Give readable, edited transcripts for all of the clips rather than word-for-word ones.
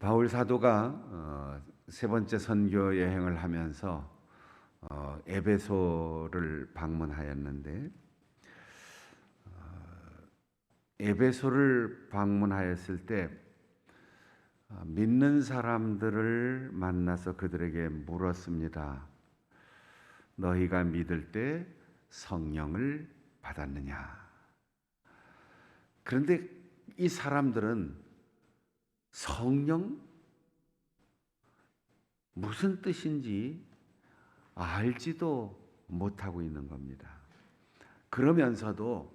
바울 사도가 세 번째 선교 여행을 하면서 에베소를 방문하였는데, 에베소를 방문하였을 때 믿는 사람들을 만나서 그들에게 물었습니다. 너희가 믿을 때 성령을 받았느냐? 그런데 이 사람들은 성령 무슨 뜻인지 알지도 못하고 있는 겁니다. 그러면서도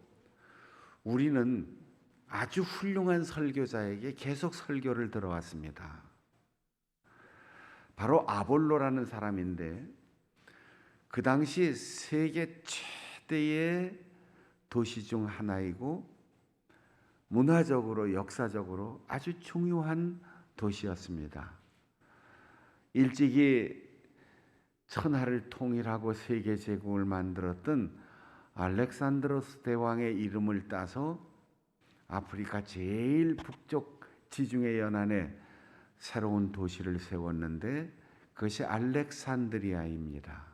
우리는 아주 훌륭한 설교자에게 계속 설교를 들어왔습니다. 바로 아볼로라는 사람인데, 그 당시 세계 최대의 도시 중 하나이고 문화적으로 역사적으로 아주 중요한 도시였습니다. 일찍이 천하를 통일하고 세계 제국을 만들었던 알렉산드로스 대왕의 이름을 따서 아프리카 제일 북쪽 지중해 연안에 새로운 도시를 세웠는데, 그것이 알렉산드리아입니다.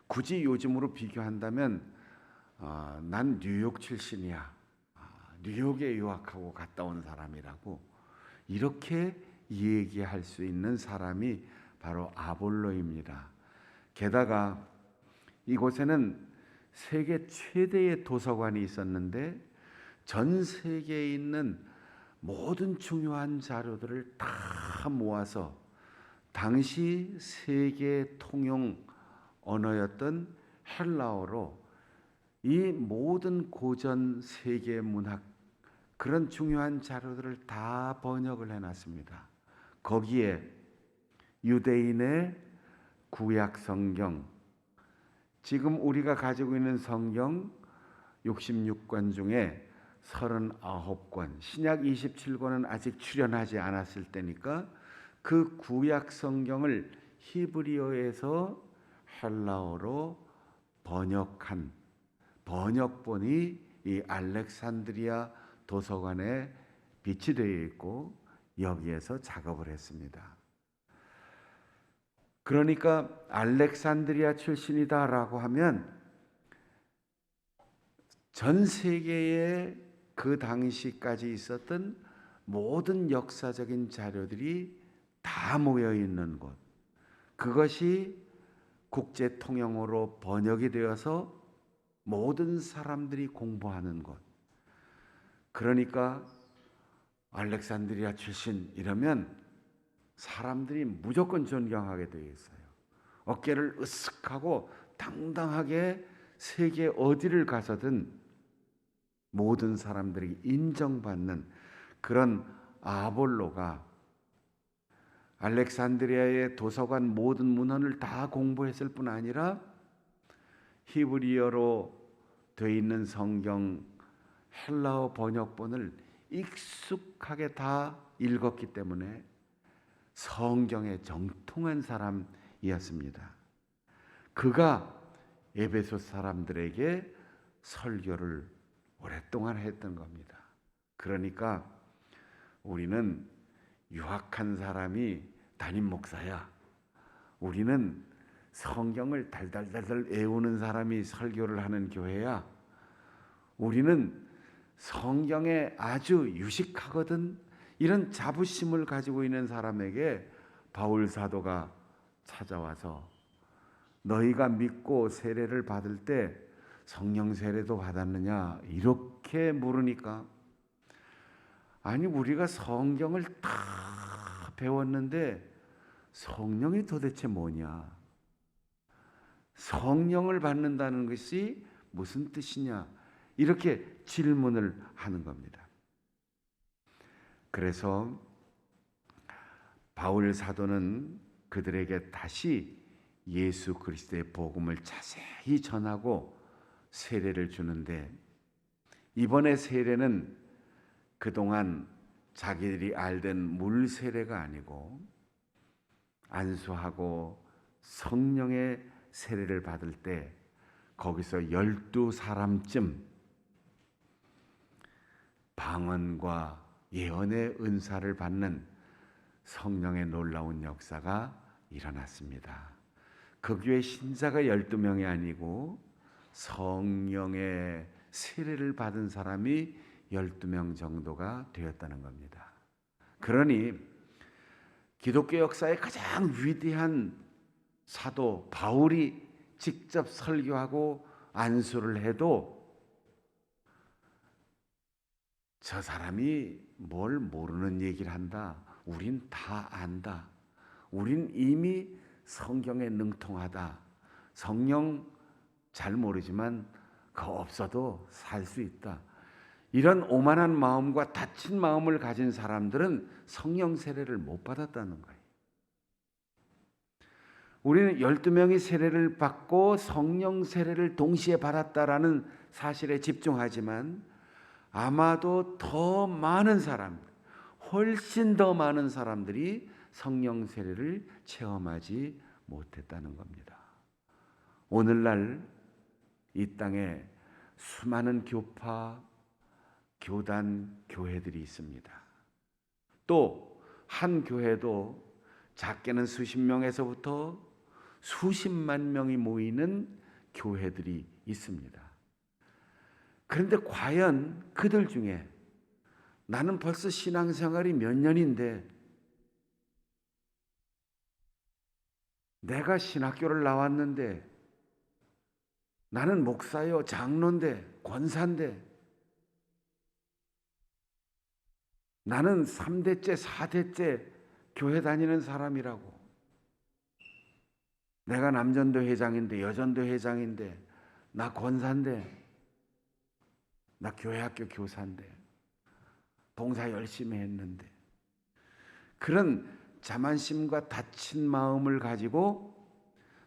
굳이 요즘으로 비교한다면 난 뉴욕 출신이야, 뉴욕에 유학하고 갔다 온 사람이라고 이렇게 얘기할 수 있는 사람이 바로 아볼로입니다. 게다가 이곳에는 세계 최대의 도서관이 있었는데, 전 세계에 있는 모든 중요한 자료들을 다 모아서 당시 세계 통용 언어였던 헬라어로 이 모든 고전 세계 문학, 그런 중요한 자료들을 다 번역을 해놨습니다. 거기에 유대인의 구약 성경, 지금 우리가 가지고 있는 성경 66권 중에 39권, 신약 27권은 아직 출현하지 않았을 때니까 그 구약 성경을 히브리어에서 헬라어로 번역한 번역본이 이 알렉산드리아 도서관에 비치되어 있고 여기에서 작업을 했습니다. 그러니까 알렉산드리아 출신이다라고 하면 전 세계에 그 당시까지 있었던 모든 역사적인 자료들이 다 모여 있는 곳, 그것이 국제 통용어로 번역이 되어서 모든 사람들이 공부하는 곳. 그러니까 알렉산드리아 출신 이러면 사람들이 무조건 존경하게 되어 있어요. 어깨를 으쓱하고 당당하게 세계 어디를 가서든 모든 사람들이 인정받는 그런 아볼로가 알렉산드리아의 도서관 모든 문헌을 다 공부했을 뿐 아니라 히브리어로 되어 있는 성경 헬라어 번역본을 익숙하게 다 읽었기 때문에 성경에 정통한 사람이었습니다. 그가 에베소 사람들에게 설교를 오랫동안 했던 겁니다. 그러니까 우리는 유학한 사람이 담임 목사야, 우리는 성경을 달달달달 외우는 사람이 설교를 하는 교회야, 우리는 성경에 아주 유식하거든, 이런 자부심을 가지고 있는 사람에게 바울 사도가 찾아와서 너희가 믿고 세례를 받을 때 성령 세례도 받았느냐 이렇게 물으니까, 아니 우리가 성경을 다 배웠는데 성령이 도대체 뭐냐, 성령을 받는다는 것이 무슨 뜻이냐, 이렇게 질문을 하는 겁니다. 그래서 바울 사도는 그들에게 다시 예수 그리스도의 복음을 자세히 전하고 세례를 주는데, 이번에 세례는 그동안 자기들이 알던 물 세례가 아니고 안수하고 성령의 세례를 받을 때 거기서 12사람쯤 방언과 예언의 은사를 받는 성령의 놀라운 역사가 일어났습니다. 그 교회 신자가 12명이 아니고 성령의 세례를 받은 사람이 12명 정도가 되었다는 겁니다. 그러니 기독교 역사의 가장 위대한 사도 바울이 직접 설교하고 안수를 해도 저 사람이 뭘 모르는 얘기를 한다. 우린 다 안다. 우린 이미 성경에 능통하다. 성령 잘 모르지만 그거 없어도 살 수 있다. 이런 오만한 마음과 다친 마음을 가진 사람들은 성령 세례를 못 받았다는 거예요. 우리는 12명이 세례를 받고 성령 세례를 동시에 받았다라는 사실에 집중하지만 아마도 더 많은 사람들, 훨씬 더 많은 사람들이 성령 세례를 체험하지 못했다는 겁니다. 오늘날 이 땅에 수많은 교파, 교단, 교회들이 있습니다. 또 한 교회도 작게는 수십 명에서부터 수십만 명이 모이는 교회들이 있습니다. 그런데 과연 그들 중에 나는 벌써 신앙생활이 몇 년인데 내가 신학교를 나왔는데 나는 목사요, 장로인데, 권사인데 나는 3대째, 4대째 교회 다니는 사람이라고. 내가 남전도 회장인데, 여전도 회장인데, 나 권사인데, 나 교회학교 교사인데, 봉사 열심히 했는데. 그런 자만심과 다친 마음을 가지고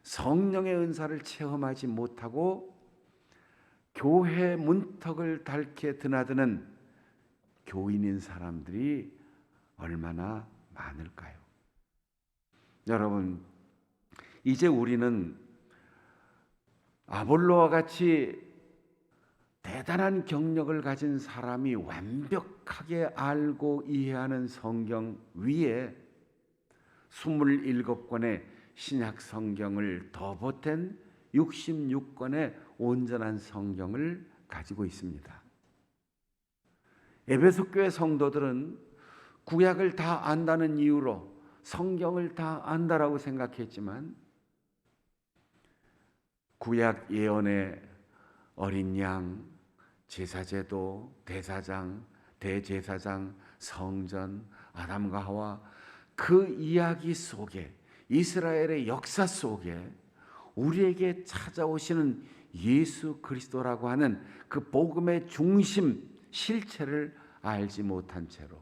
성령의 은사를 체험하지 못하고 교회 문턱을 닳게 드나드는 교인인 사람들이 얼마나 많을까요? 여러분, 이제 우리는 아볼로와 같이 대단한 경력을 가진 사람이 완벽하게 알고 이해하는 성경 위에 27권의 신약 성경을 더 보탠 66권의 온전한 성경을 가지고 있습니다. 에베소 교회 성도들은 구약을 다 안다는 이유로 성경을 다 안다라고 생각했지만 구약 예언의 어린 양, 제사제도, 대사장, 대제사장, 성전, 아담과 하와 그 이야기 속에 이스라엘의 역사 속에 우리에게 찾아오시는 예수 그리스도라고 하는 그 복음의 중심 실체를 알지 못한 채로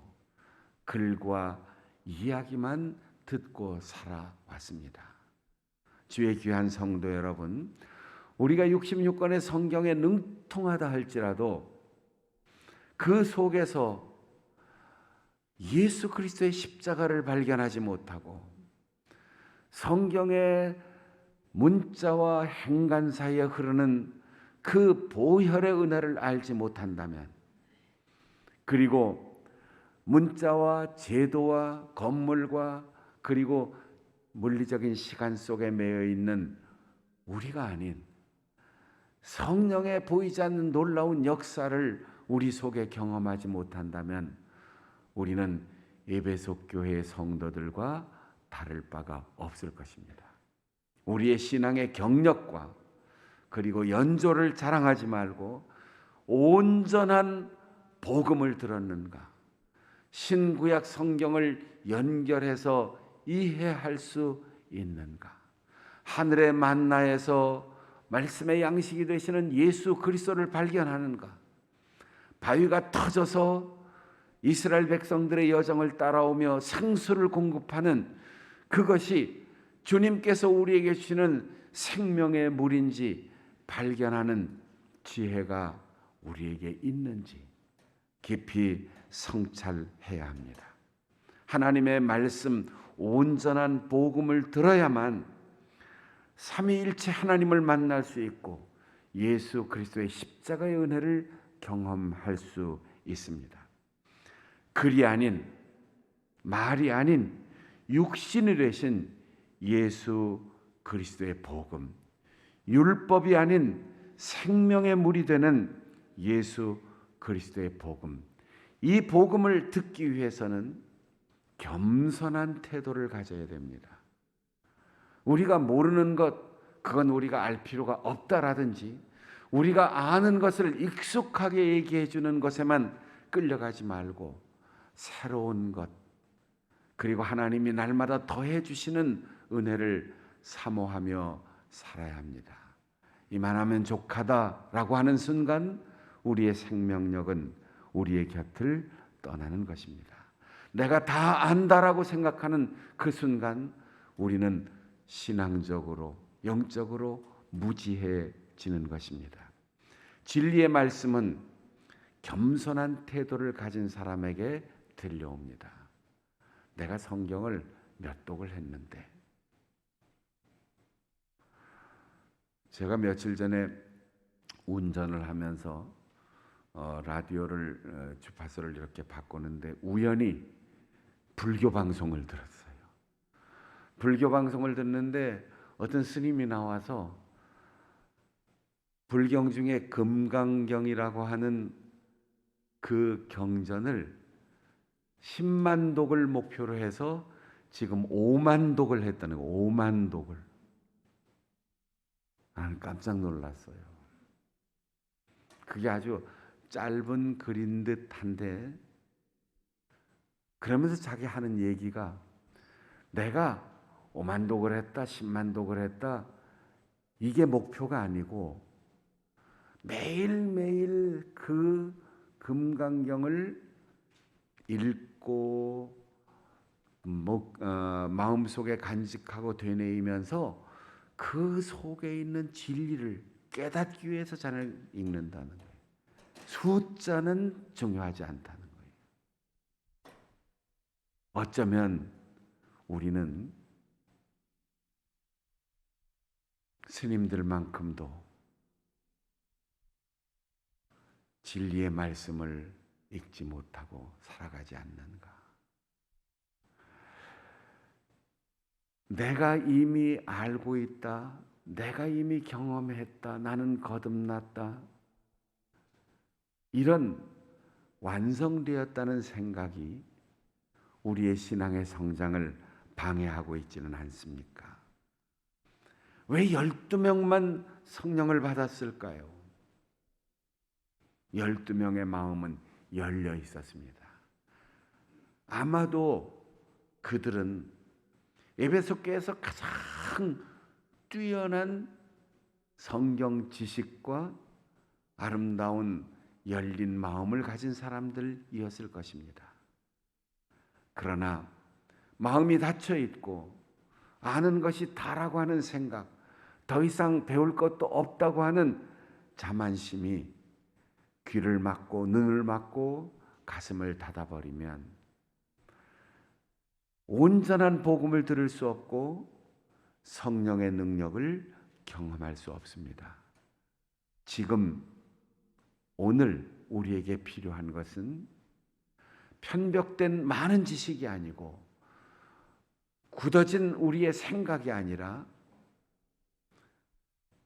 글과 이야기만 듣고 살아왔습니다. 주의 귀한 성도 여러분, 우리가 66권의 성경에 능통하다 할지라도 그 속에서 예수 그리스도의 십자가를 발견하지 못하고 성경의 문자와 행간 사이에 흐르는 그 보혈의 은혜를 알지 못한다면, 그리고 문자와 제도와 건물과 그리고 물리적인 시간 속에 매여 있는 우리가 아닌 성령의 보이지 않는 놀라운 역사를 우리 속에 경험하지 못한다면 우리는 에베소 교회의 성도들과 다를 바가 없을 것입니다. 우리의 신앙의 경력과 그리고 연조를 자랑하지 말고 온전한 복음을 들었는가, 신구약 성경을 연결해서 이해할 수 있는가, 하늘의 만나에서 말씀의 양식이 되시는 예수 그리스도를 발견하는가, 바위가 터져서 이스라엘 백성들의 여정을 따라오며 생수를 공급하는 그것이 주님께서 우리에게 주시는 생명의 물인지 발견하는 지혜가 우리에게 있는지 깊이 성찰해야 합니다. 하나님의 말씀, 온전한 복음을 들어야만 삼위일체 하나님을 만날 수 있고 예수 그리스도의 십자가의 은혜를 경험할 수 있습니다. 글이 아닌, 말이 아닌 육신이 되신 예수 그리스도의 복음, 율법이 아닌 생명의 물이 되는 예수 그리스도의 복음, 이 복음을 듣기 위해서는 겸손한 태도를 가져야 됩니다. 우리가 모르는 것, 그건 우리가 알 필요가 없다라든지, 우리가 아는 것을 익숙하게 얘기해 주는 것에만 끌려가지 말고 새로운 것, 그리고 하나님이 날마다 더해 주시는 은혜를 사모하며 살아야 합니다. 이만하면 족하다라고 하는 순간 우리의 생명력은 우리의 곁을 떠나는 것입니다. 내가 다 안다라고 생각하는 그 순간 우리는 신앙적으로, 영적으로 무지해지는 것입니다. 진리의 말씀은 겸손한 태도를 가진 사람에게 들려옵니다. 내가 성경을 몇 독을 했는데, 제가 며칠 전에 운전을 하면서 라디오를 주파수를 이렇게 바꾸는데 우연히 불교 방송을 들었어요. 불교 방송을 듣는데 어떤 스님이 나와서 불경 중에 금강경이라고 하는 그 경전을 10만 독을 목표로 해서 지금 5만 독을 했다는 거예요. 5만 독을. 나는 깜짝 놀랐어요. 그게 아주 짧은 글인 듯한데, 그러면서 자기 하는 얘기가 내가 5만 독을 했다, 10만 독을 했다, 이게 목표가 아니고 매일매일 그 금강경을 읽고 마음속에 간직하고 되뇌이면서 그 속에 있는 진리를 깨닫기 위해서 잔을 읽는다는 거예요. 숫자는 중요하지 않다는 거예요. 어쩌면 우리는 스님들만큼도 진리의 말씀을 읽지 못하고 살아가지 않는가? 내가 이미 알고 있다, 내가 이미 경험했다, 나는 거듭났다, 이런 완성되었다는 생각이 우리의 신앙의 성장을 방해하고 있지는 않습니까? 왜 12명만 성령을 받았을까요? 12명의 마음은 열려 있었습니다. 아마도 그들은 에베소 교회에서 가장 뛰어난 성경 지식과 아름다운 열린 마음을 가진 사람들이었을 것입니다. 그러나 마음이 닫혀 있고 아는 것이 다라고 하는 생각, 더 이상 배울 것도 없다고 하는 자만심이 귀를 막고 눈을 막고 가슴을 닫아버리면 온전한 복음을 들을 수 없고 성령의 능력을 경험할 수 없습니다. 지금 오늘 우리에게 필요한 것은 편벽된 많은 지식이 아니고 굳어진 우리의 생각이 아니라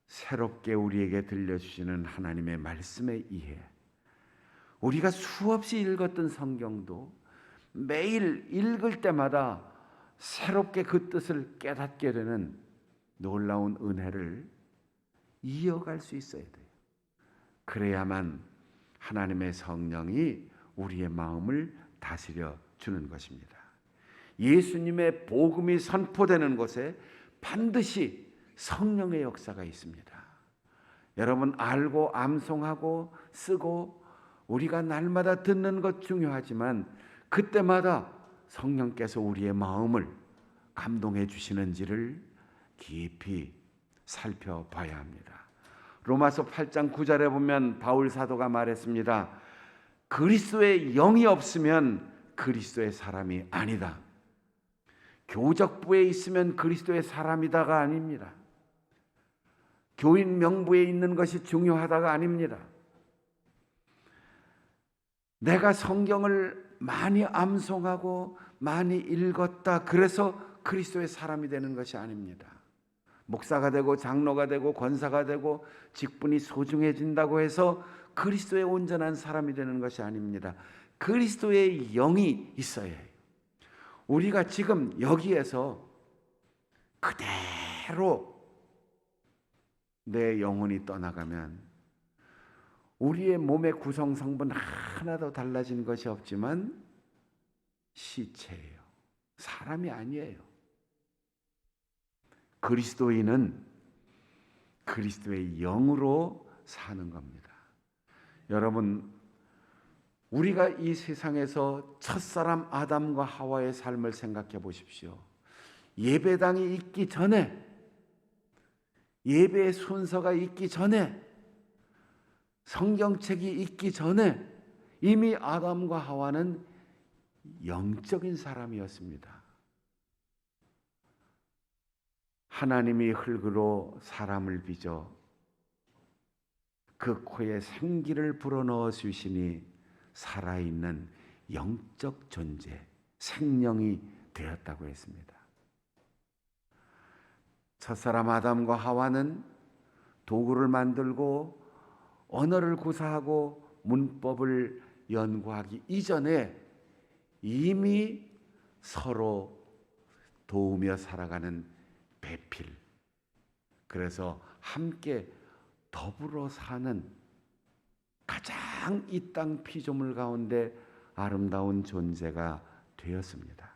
새롭게 우리에게 들려주시는 하나님의 말씀의 이해, 우리가 수없이 읽었던 성경도 매일 읽을 때마다 새롭게 그 뜻을 깨닫게 되는 놀라운 은혜를 이어갈 수 있어야 돼요. 그래야만 하나님의 성령이 우리의 마음을 다스려 주는 것입니다. 예수님의 복음이 선포되는 곳에 반드시 성령의 역사가 있습니다. 여러분, 알고 암송하고 쓰고 우리가 날마다 듣는 것 중요하지만 그때마다 성령께서 우리의 마음을 감동해 주시는지를 깊이 살펴봐야 합니다. 로마서 8장 9절에 보면 바울 사도가 말했습니다. 그리스도의 영이 없으면 그리스도의 사람이 아니다. 교적부에 있으면 그리스도의 사람이다가 아닙니다. 교인 명부에 있는 것이 중요하다가 아닙니다. 내가 성경을 많이 암송하고 많이 읽었다 그래서 그리스도의 사람이 되는 것이 아닙니다. 목사가 되고 장로가 되고 권사가 되고 직분이 소중해진다고 해서 그리스도의 온전한 사람이 되는 것이 아닙니다. 그리스도의 영이 있어야 해요. 우리가 지금 여기에서 그대로 내 영혼이 떠나가면 우리의 몸의 구성 성분 하나도 달라진 것이 없지만 시체예요. 사람이 아니에요. 그리스도인은 그리스도의 영으로 사는 겁니다. 여러분, 우리가 이 세상에서 첫사람 아담과 하와의 삶을 생각해 보십시오. 예배당이 있기 전에, 예배의 순서가 있기 전에, 성경책이 있기 전에 이미 아담과 하와는 영적인 사람이었습니다. 하나님이 흙으로 사람을 빚어 그 코에 생기를 불어넣어 주시니 살아있는 영적 존재, 생명이 되었다고 했습니다. 첫사람 아담과 하와는 도구를 만들고 언어를 구사하고 문법을 연구하기 이전에 이미 서로 도우며 살아가는 배필, 그래서 함께 더불어 사는 가장 이 땅 피조물 가운데 아름다운 존재가 되었습니다.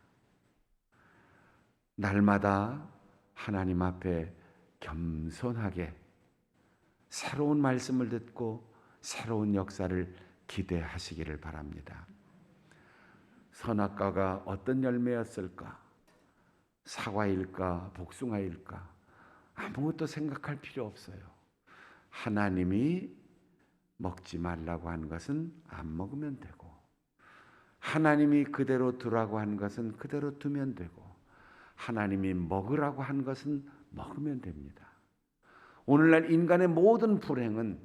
날마다 하나님 앞에 겸손하게 새로운 말씀을 듣고 새로운 역사를 기대하시기를 바랍니다. 선악과가 어떤 열매였을까? 사과일까? 복숭아일까? 아무것도 생각할 필요 없어요. 하나님이 먹지 말라고 한 것은 안 먹으면 되고, 하나님이 그대로 두라고 한 것은 그대로 두면 되고, 하나님이 먹으라고 한 것은 먹으면 됩니다. 오늘날 인간의 모든 불행은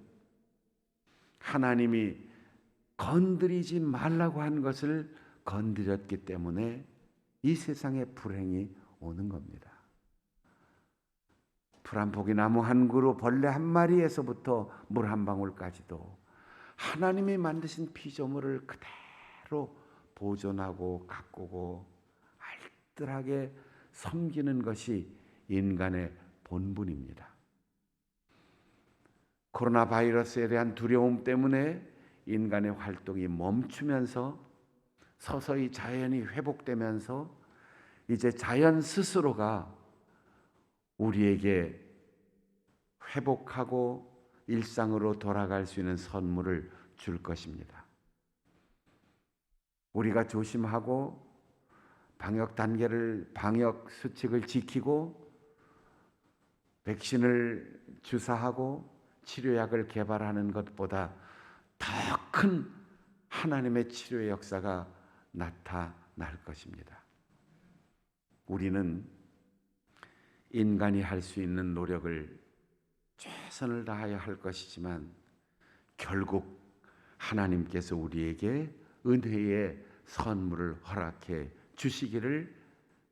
하나님이 건드리지 말라고 한 것을 건드렸기 때문에 이 세상에 불행이 오는 겁니다. 풀 한 포기, 나무 한 그루, 벌레 한 마리에서부터 물 한 방울까지도 하나님이 만드신 피조물을 그대로 보존하고 가꾸고 알뜰하게 섬기는 것이 인간의 본분입니다. 코로나 바이러스에 대한 두려움 때문에 인간의 활동이 멈추면서 서서히 자연이 회복되면서 이제 자연 스스로가 우리에게 회복하고 일상으로 돌아갈 수 있는 선물을 줄 것입니다. 우리가 조심하고 방역 수칙을 지키고 백신을 주사하고 치료약을 개발하는 것보다 더 큰 하나님의 치료의 역사가 나타날 것입니다. 우리는 인간이 할 수 있는 노력을 최선을 다하여 할 것이지만 결국 하나님께서 우리에게 은혜의 선물을 허락해 주시기를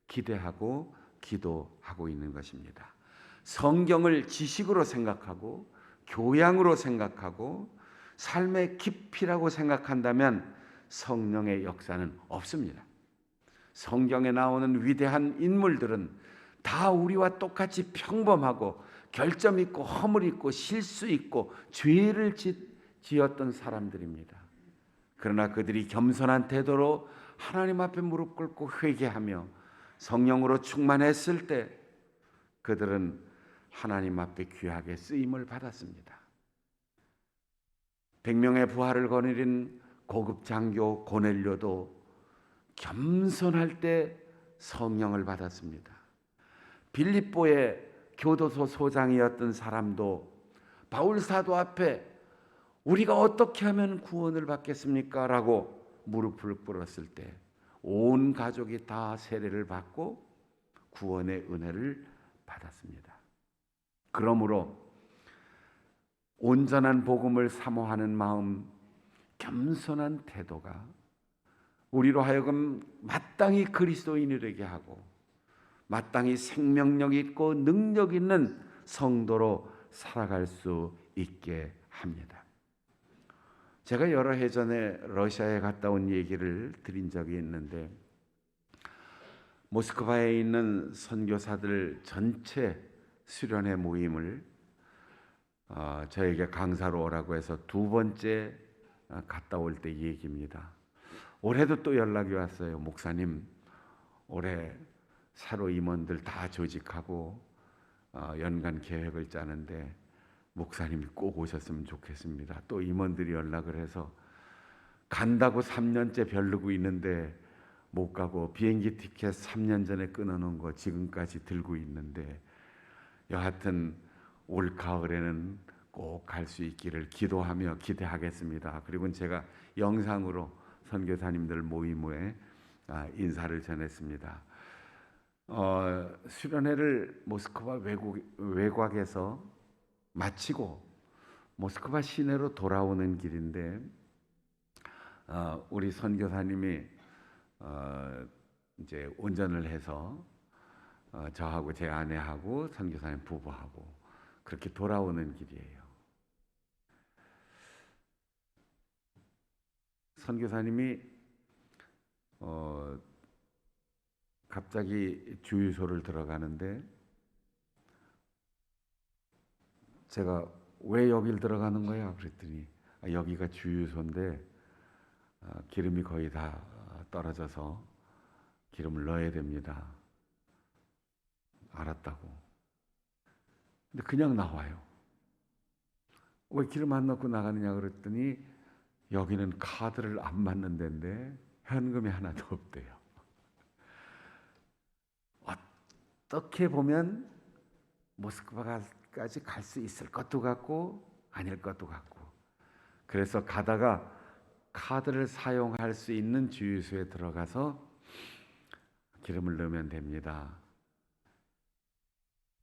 기대하고 기도하고 있는 것입니다. 성경을 지식으로 생각하고 교양으로 생각하고 삶의 깊이라고 생각한다면 성령의 역사는 없습니다. 성경에 나오는 위대한 인물들은 다 우리와 똑같이 평범하고 결점 있고 허물 있고 실수 있고 죄를 지었던 사람들입니다. 그러나 그들이 겸손한 태도로 하나님 앞에 무릎 꿇고 회개하며 성령으로 충만했을 때 그들은 하나님 앞에 귀하게 쓰임을 받았습니다. 100명의 부하를 거느린 고급 장교 고넬료도 겸손할 때 성령을 받았습니다. 빌립보의 교도소 소장이었던 사람도 바울 사도 앞에 우리가 어떻게 하면 구원을 받겠습니까? 라고 무릎을 꿇었을 때 온 가족이 다 세례를 받고 구원의 은혜를 받았습니다. 그러므로 온전한 복음을 사모하는 마음, 겸손한 태도가 우리로 하여금 마땅히 그리스도인이 되게 하고 마땅히 생명력 있고 능력 있는 성도로 살아갈 수 있게 합니다. 제가 여러 해 전에 러시아에 갔다 온 얘기를 드린 적이 있는데 모스크바에 있는 선교사들 전체 수련회 모임을 저에게 강사로 오라고 해서 두 번째 갔다 올 때 얘기입니다. 올해도 또 연락이 왔어요. 목사님, 올해 새로 임원들 다 조직하고 연간 계획을 짜는데 목사님이 꼭 오셨으면 좋겠습니다. 또 임원들이 연락을 해서 간다고 3년째 벼르고 있는데 못 가고 비행기 티켓 3년 전에 끊어놓은 거 지금까지 들고 있는데 여하튼 올 가을에는 꼭 갈 수 있기를 기도하며 기대하겠습니다. 그리고 제가 영상으로 선교사님들 모임 후에 인사를 전했습니다. 수련회를 모스크바 외곽에서 마치고 모스크바 시내로 돌아오는 길인데 우리 선교사님이 이제 운전을 해서 저하고 제 아내하고 선교사님 부부하고 그렇게 돌아오는 길이에요. 선교사님이 갑자기 주유소를 들어가는데 제가 왜 여길 들어가는 거야? 그랬더니 여기가 주유소인데 기름이 거의 다 떨어져서 기름을 넣어야 됩니다. 알았다고. 근데 그냥 나와요. 왜 기름 안 넣고 나가느냐 그랬더니 여기는 카드를 안 받는 데인데 현금이 하나도 없대요. 어떻게 보면 모스크바까지 갈 수 있을 것도 같고 아닐 것도 같고 그래서 가다가 카드를 사용할 수 있는 주유소에 들어가서 기름을 넣으면 됩니다.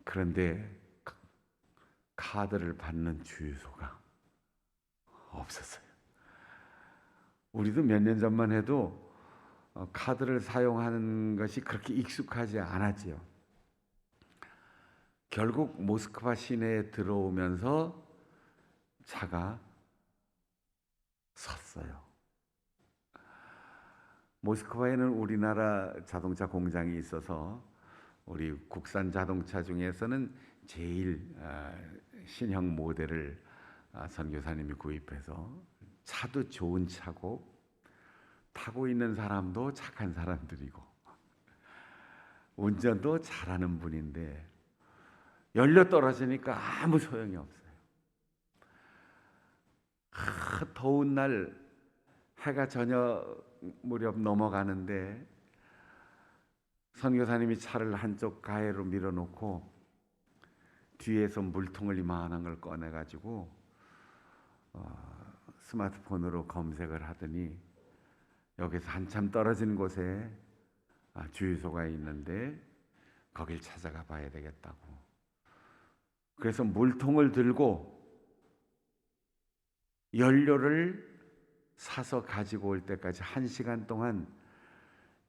그런데 카드를 받는 주유소가 없었어요. 우리도 몇 년 전만 해도 카드를 사용하는 것이 그렇게 익숙하지 않았지요. 결국 모스크바 시내에 들어오면서 차가 섰어요. 모스크바에는 우리나라 자동차 공장이 있어서 우리 국산 자동차 중에서는 제일 신형 모델을 선교사님이 구입해서 차도 좋은 차고 타고 있는 사람도 착한 사람들이고 운전도 잘하는 분인데 연료 떨어지니까 아무 소용이 없어요. 더운 날 해가 저녁 무렵 넘어가는데 선교사님이 차를 한쪽 가해로 밀어놓고 뒤에서 물통을 이만한 걸 꺼내가지고 스마트폰으로 검색을 하더니 여기서 한참 떨어진 곳에 주유소가 있는데 거길 찾아가 봐야 되겠다고. 그래서 물통을 들고 연료를 사서 가지고 올 때까지 1시간 동안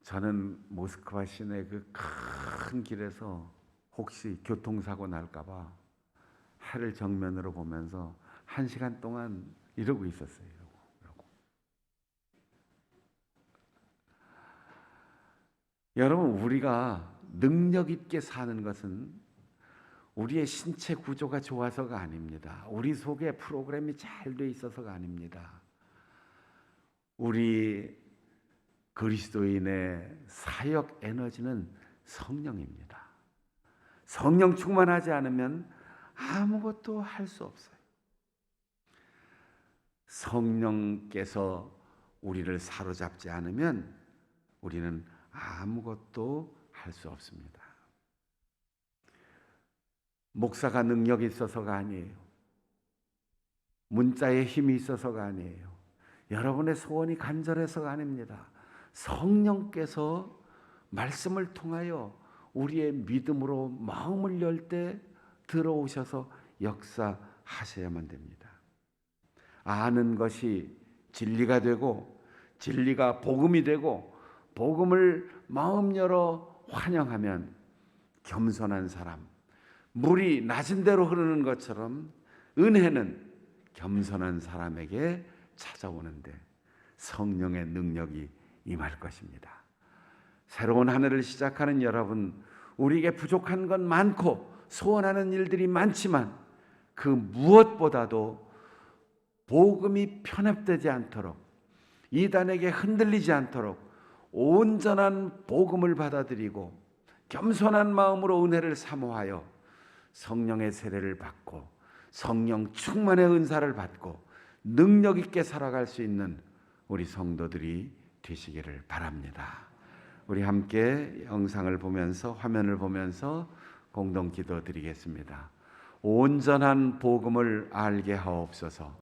저는 모스크바 시내 그 큰 길에서 혹시 교통사고 날까봐 해를 정면으로 보면서 1시간 동안 이러고 있었어요. 이러고. 여러분, 우리가 능력 있게 사는 것은 우리의 신체 구조가 좋아서가 아닙니다. 우리 속에 프로그램이 잘 돼 있어서가 아닙니다. 우리 그리스도인의 사역 에너지는 성령입니다. 성령 충만하지 않으면 아무것도 할 수 없어요. 성령께서 우리를 사로잡지 않으면 우리는 아무것도 할 수 없습니다. 목사가 능력이 있어서가 아니에요. 문자에 힘이 있어서가 아니에요. 여러분의 소원이 간절해서가 아닙니다. 성령께서 말씀을 통하여 우리의 믿음으로 마음을 열 때 들어오셔서 역사하셔야만 됩니다. 아는 것이 진리가 되고 진리가 복음이 되고 복음을 마음 열어 환영하면 겸손한 사람, 물이 낮은 대로 흐르는 것처럼 은혜는 겸손한 사람에게 찾아오는데 성령의 능력이 임할 것입니다. 새로운 한 해를 시작하는 여러분, 우리에게 부족한 건 많고 소원하는 일들이 많지만 그 무엇보다도 복음이 편협되지 않도록, 이단에게 흔들리지 않도록 온전한 복음을 받아들이고 겸손한 마음으로 은혜를 사모하여 성령의 세례를 받고 성령 충만의 은사를 받고 능력 있게 살아갈 수 있는 우리 성도들이 되시기를 바랍니다. 우리 함께 영상을 보면서, 화면을 보면서 공동 기도 드리겠습니다. 온전한 복음을 알게 하옵소서.